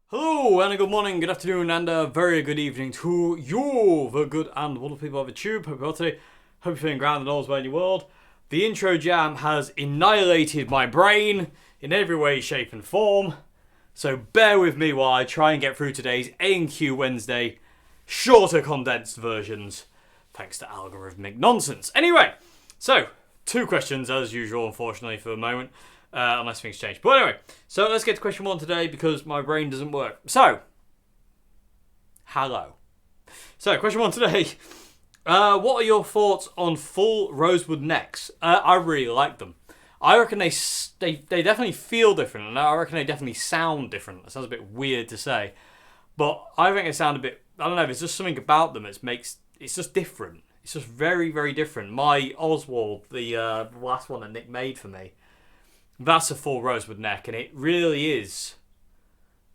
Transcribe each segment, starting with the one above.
Hello, and a good morning, good afternoon, and a very good evening to you, the good and wonderful people of the tube. Hope you're well today. Hope you're feeling grand and all is well in your world. The intro jam has annihilated my brain in every way, shape, and form. So bear with me while I try and get through today's A&Q Wednesday shorter condensed versions, thanks to algorithmic nonsense. Anyway, so 2 questions as usual, unfortunately, for the moment. Unless things change. But anyway, so let's get to question 1 today because my brain doesn't work. So, hello. So, question 1 today. What are your thoughts on full rosewood necks? I really like them. I reckon they definitely feel different, and I reckon they definitely sound different. That sounds a bit weird to say, but I think they sound a bit. I don't know. There's just something about them that makes it's just different. It's just very, very different. My Oswald, the last one that Nick made for me. That's a full rosewood neck, and it really is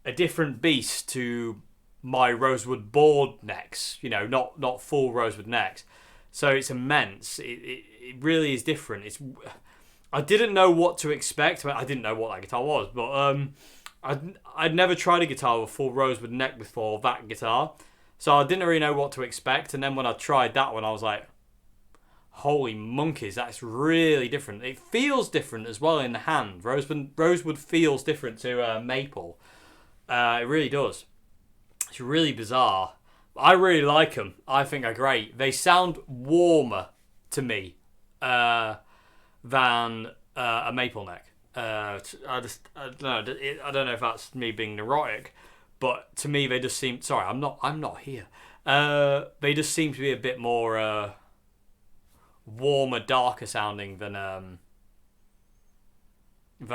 a different beast to my rosewood board necks. You know, not full rosewood necks. So it's immense. It really is different. I didn't know what to expect. I didn't know what that guitar was, but I'd never tried a guitar with full rosewood neck before that guitar, so I didn't really know what to expect. And then when I tried that one, I was like, holy monkeys, that's really different. It feels different as well in the hand. Rosewood feels different to maple. It really does. It's really bizarre. I really like them. I think they're great. They sound warmer to me than a maple neck. I don't know. I don't know if that's me being neurotic, but to me they just seem. Sorry, I'm not here. They just seem to be a bit more. Warmer, darker sounding than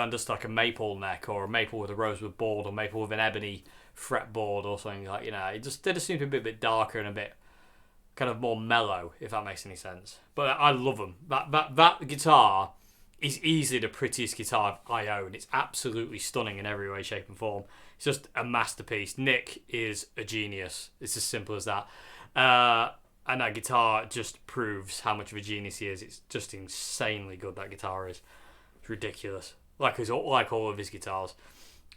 just like a maple neck or a maple with a rosewood board or maple with an ebony fretboard or something like. They just seem to be a bit darker and a bit kind of more mellow, if that makes any sense. But I love them. That guitar is easily the prettiest guitar I own. It's absolutely stunning in every way, shape, and form. It's just a masterpiece. Nick is a genius. It's as simple as that. And that guitar just proves how much of a genius he is. It's just insanely good, that guitar is. It's ridiculous. Like all of his guitars.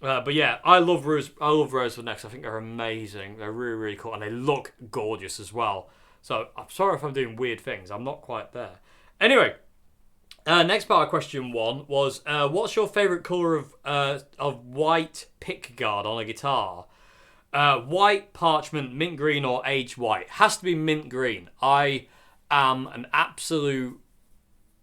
But yeah, I love rosewood necks. I think they're amazing. They're really, really cool. And they look gorgeous as well. So I'm sorry if I'm doing weird things. I'm not quite there. Anyway, next part of question 1 was, what's your favourite colour of white pickguard on a guitar? White, parchment, mint green, or aged white. Has to be mint green. I am an absolute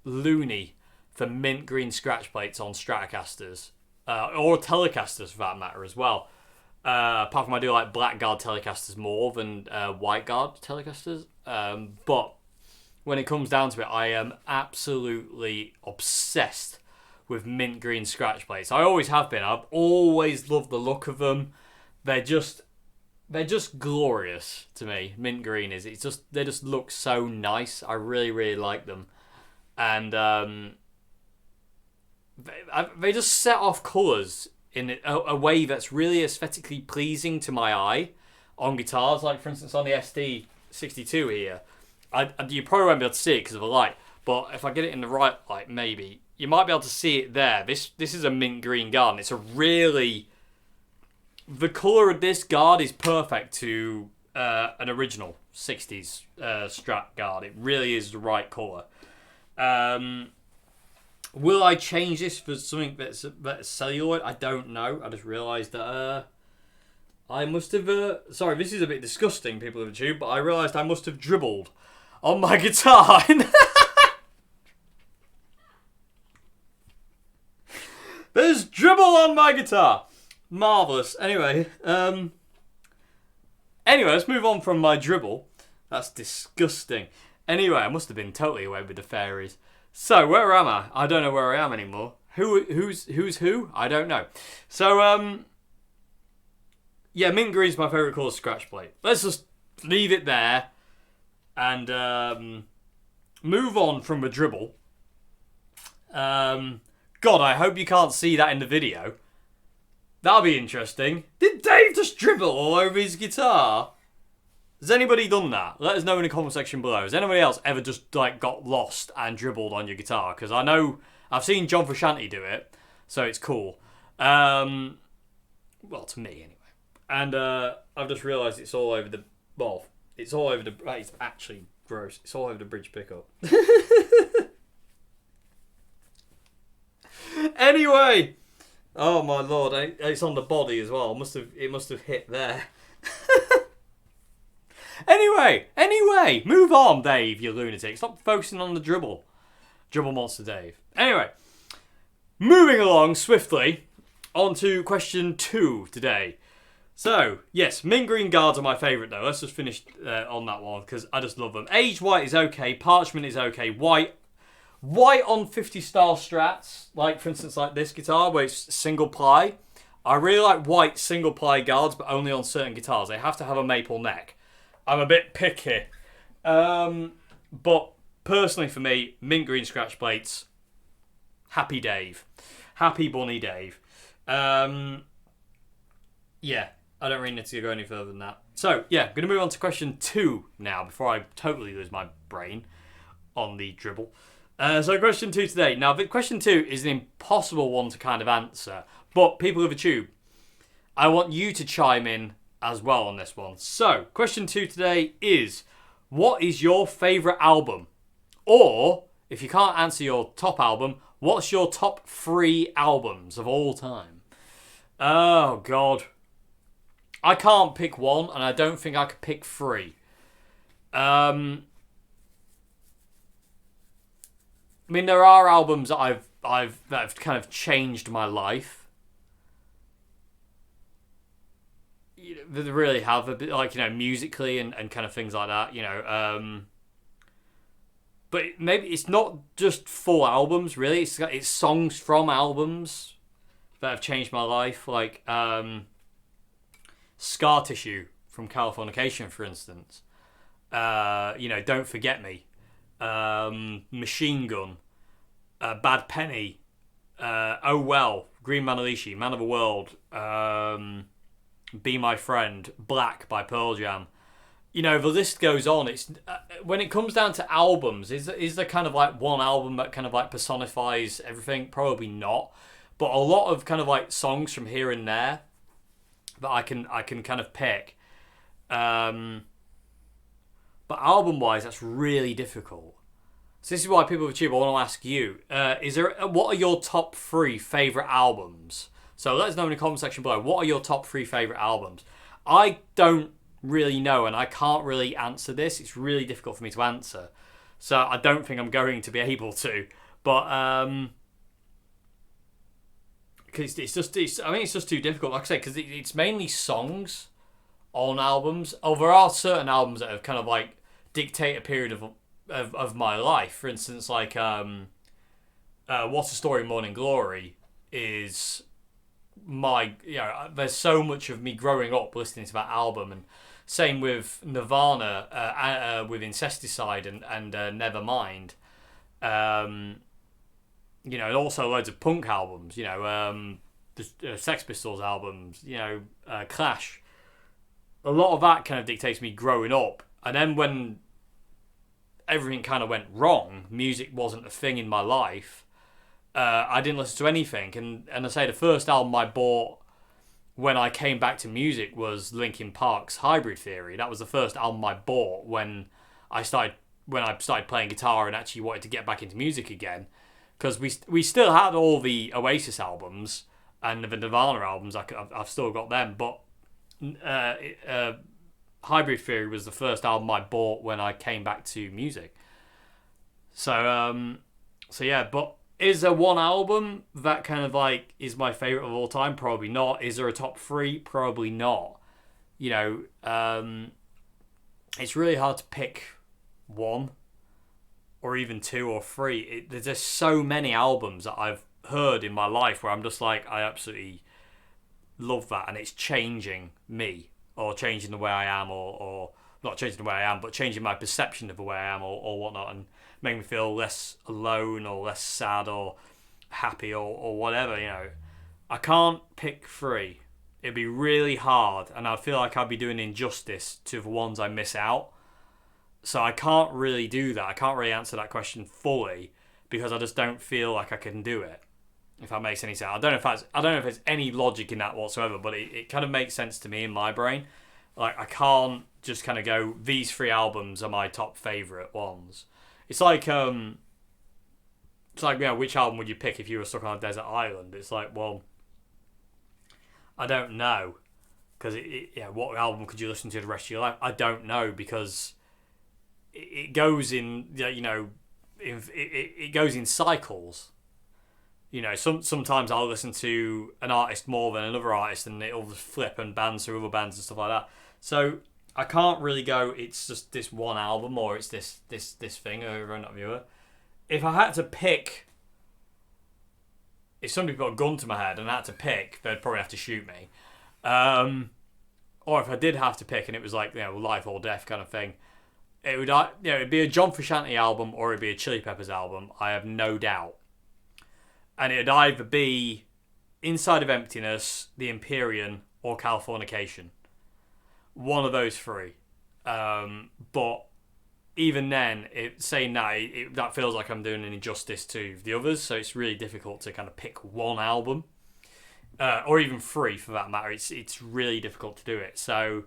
loony for mint green scratch plates on Stratocasters. Or Telecasters for that matter as well. Apart from I do like blackguard Telecasters more than white guard Telecasters. But when it comes down to it, I am absolutely obsessed with mint green scratch plates. I always have been. I've always loved the look of them. They're just glorious to me. Mint green they just look so nice. I really, really like them, and they just set off colours in a way that's really aesthetically pleasing to my eye on guitars. Like for instance on the SD62 here, you probably won't be able to see it because of the light, but if I get it in the right light, maybe you might be able to see it there. This is a mint green guard, and it's a really. The colour of this guard is perfect to an original 60s Strat guard. It really is the right colour. Will I change this for something that's celluloid? I don't know. I just realised that I must have... sorry, this is a bit disgusting, people of the tube, but I realised I must have dribbled on my guitar. There's dribble on my guitar! Marvellous. Anyway, let's move on from my dribble. That's disgusting. Anyway, I must have been totally away with the fairies. So, where am I? I don't know where I am anymore. Who's who? I don't know. So, yeah, mint green's my favourite colour scratch plate. Let's just leave it there and move on from the dribble. God, I hope you can't see that in the video. That'll be interesting. Did Dave just dribble all over his guitar? Has anybody done that? Let us know in the comment section below. Has anybody else ever just got lost and dribbled on your guitar? Because I know I've seen John Frusciante do it, so it's cool. Well, to me anyway. And I've just realised it's all over the... Well, it's all over the... It's actually gross. It's all over the bridge pickup. Anyway! Oh my lord, it's on the body as well. It must have hit there. Anyway, move on, Dave, you lunatic. Stop focusing on the dribble. Dribble monster Dave. Anyway, moving along swiftly, on to question 2 today. So, yes, mint green guards are my favourite though. Let's just finish on that one, because I just love them. Aged white is okay, parchment is okay, white on 50 style strats, like for instance like this guitar where it's single ply. I really like white single ply guards, but only on certain guitars. They have to have a maple neck. I'm a bit picky. But personally for me, mint green scratch plates, happy Dave. Happy Bunny Dave. Yeah, I don't really need to go any further than that. So, yeah, going to move on to question 2 now, before I totally lose my brain on the dribble. So question 2 today. Now, question 2 is an impossible one to kind of answer, but people of the tube, I want you to chime in as well on this one. So, question 2 today is, what is your favourite album? Or, if you can't answer your top album, what's your top 3 albums of all time? Oh, God. I can't pick one, and I don't think I could pick 3. I mean, there are albums that that have kind of changed my life. They really have, a bit like, musically and kind of things like that, But maybe it's not just full albums, really. It's songs from albums that have changed my life, like Scar Tissue from Californication, for instance. Don't Forget Me. Machine Gun, Bad Penny, Oh Well, Green Manalishi, Man of the World, Be My Friend, Black by Pearl Jam. The list goes on. It's when it comes down to albums, is there kind of like one album that kind of like personifies everything? Probably not, but a lot of kind of like songs from here and there that I can kind of pick. But album-wise, that's really difficult. So this is why people with Tube, I want to ask you, what are your top 3 favourite albums? So let us know in the comment section below, what are your top 3 favourite albums? I don't really know, and I can't really answer this. It's really difficult for me to answer. So I don't think I'm going to be able to. But, because it's just too difficult, like I say, because it's mainly songs on albums. Oh, there are certain albums that have kind of like dictate a period of my life. For instance, like What's a Story, Morning Glory is there's so much of me growing up listening to that album, and same with Nirvana, with Incesticide and Nevermind. And also loads of punk albums, the Sex Pistols albums, Clash. A lot of that kind of dictates me growing up. And then when everything kind of went wrong, music wasn't a thing in my life, I didn't listen to anything. And I say the first album I bought when I came back to music was Linkin Park's Hybrid Theory. That was the first album I bought when I started playing guitar and actually wanted to get back into music again. Because we still had all the Oasis albums and the Nirvana albums. I've still got them, but Hybrid Theory was the first album I bought when I came back to music. So yeah, but is there one album that kind of like is my favorite of all time? Probably not. Is there a top 3? Probably not. It's really hard to pick one or even 2 or 3. There's just so many albums that I've heard in my life where I'm just like, I absolutely love that, and it's changing me, or changing the way I am, or not changing the way I am, but changing my perception of the way I am, or whatnot, and make me feel less alone, or less sad, or happy, or whatever, I can't pick 3. It'd be really hard, and I feel like I'd be doing injustice to the ones I miss out. So I can't really do that. I can't really answer that question fully, because I just don't feel like I can do it. If that makes any sense. I don't know if there's any logic in that whatsoever, but it kind of makes sense to me in my brain. Like, I can't just kind of go, these 3 albums are my top favourite ones. It's like, which album would you pick if you were stuck on a desert island? It's like, well, I don't know. Because, what album could you listen to the rest of your life? I don't know, because it goes in, it goes in cycles. Sometimes I'll listen to an artist more than another artist, and it'll just flip and bands through other bands and stuff like that. So I can't really go, it's just this one album, or it's this thing over and over. If I had to pick, if somebody put a gun to my head and I had to pick, they'd probably have to shoot me. Or if I did have to pick and it was like, life or death kind of thing, it would, it'd be a John Frusciante album or it'd be a Chili Peppers album. I have no doubt. And it'd either be Inside of Emptiness, The Empyrean, or Californication. One of those 3. But even then, saying that, that feels like I'm doing an injustice to the others. So it's really difficult to kind of pick one album. Or even 3 for that matter. It's really difficult to do it. So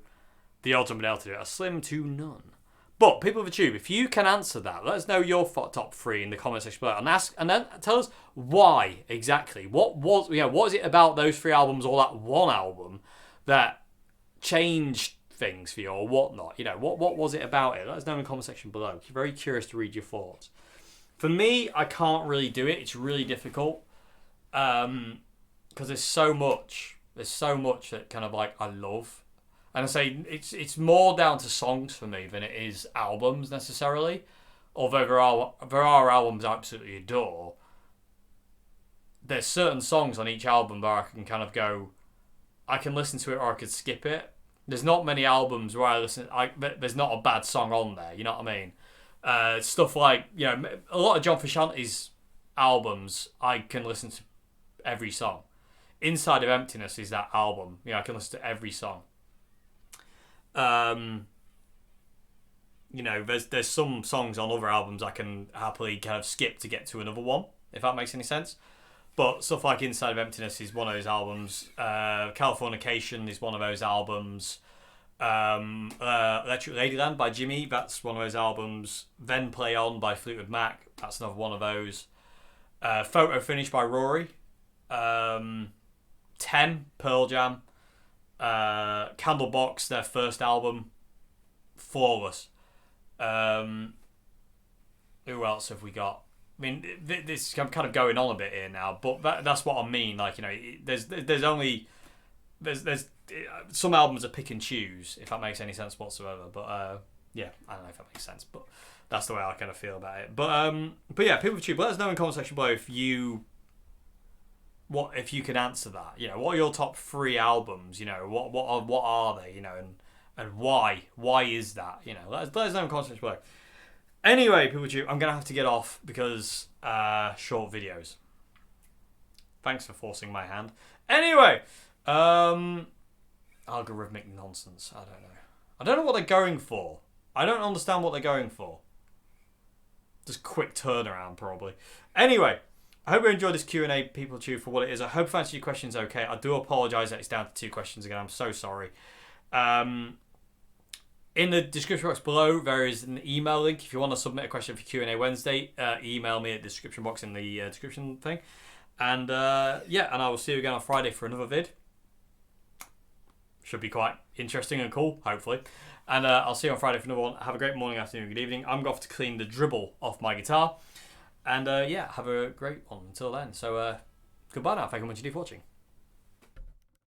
the odds of being able to do it are slim to none. But people of the tube, if you can answer that, let us know your top 3 in the comment section below, and then tell us why exactly. What is it about those 3 albums or that one album that changed things for you or whatnot? What was it about it? Let us know in the comment section below. I'm very curious to read your thoughts. For me, I can't really do it. It's really difficult because there's so much that kind of like I love. And I say it's more down to songs for me than it is albums necessarily. Although there are albums I absolutely adore. There's certain songs on each album where I can kind of go, I can listen to it or I could skip it. There's not many albums where there's not a bad song on there. You know what I mean? Stuff like a lot of John Frusciante's albums I can listen to every song. Inside of Emptiness is that album. I can listen to every song. There's some songs on other albums I can happily kind of skip to get to another one, if that makes any sense. But stuff like Inside of Emptiness is one of those albums. Californication is one of those albums. Electric Ladyland by Jimmy, that's one of those albums. Then Play On by Fleetwood Mac, that's another one of those. Photo Finish by Rory. 10, Pearl Jam. Candlebox, their first album, flawless. Who else have we got? I mean, this I'm kind of going on a bit here now, but that's what I mean. Like, there's some albums are pick and choose, if that makes any sense whatsoever. But I don't know if that makes sense, but that's the way I kind of feel about it. But yeah, people of YouTube, let us know in the comment section below if you can answer that. What are your top 3 albums? What are they? And why? Why is that? Let us know in the comment section below. Anyway, people of YouTube, I'm gonna have to get off because short videos. Thanks for forcing my hand. Anyway, algorithmic nonsense. I don't know what they're going for. I don't understand what they're going for. Just quick turnaround, probably. Anyway. I hope you enjoyed this Q&A, people of YouTube, for what it is. I hope I've answered your questions okay. I do apologise that it's down to 2 questions again. I'm so sorry. In the description box below, there is an email link. If you want to submit a question for Q&A Wednesday, email me at the description box in the description thing. And and I will see you again on Friday for another vid. Should be quite interesting and cool, hopefully. And I'll see you on Friday for another one. Have a great morning, afternoon, good evening. I'm off to clean the dribble off my guitar. And have a great one until then. So goodbye now. Thank you very much indeed for watching.